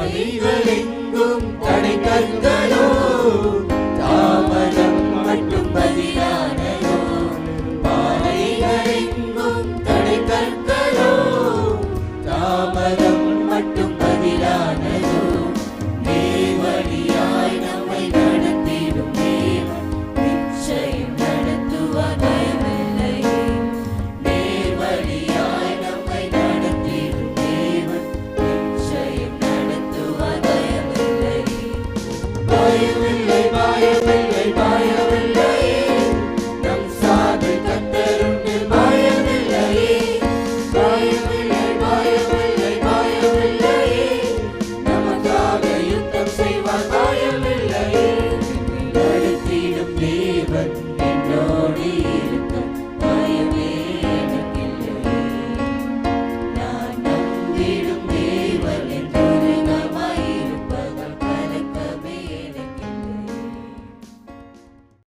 பாதைகளெங்கும் தடை கற்களோ, தாமதம் மட்டும் பதிலானதோ. பாதைகளெங்கும் தடை கற்களோ, தாமதம் மட்டும் பதிலானதோ. நேர்வழியாய் நம்மை நடத்திடும் தேவன் நிச்சயம் நடத்துவார், பயமில்லையே. நேர்வழியாய் நம்மை நடத்திடும் தேவன் நிச்சயம் நடத்துவார், பயமில்லையே. பயமில்லையே.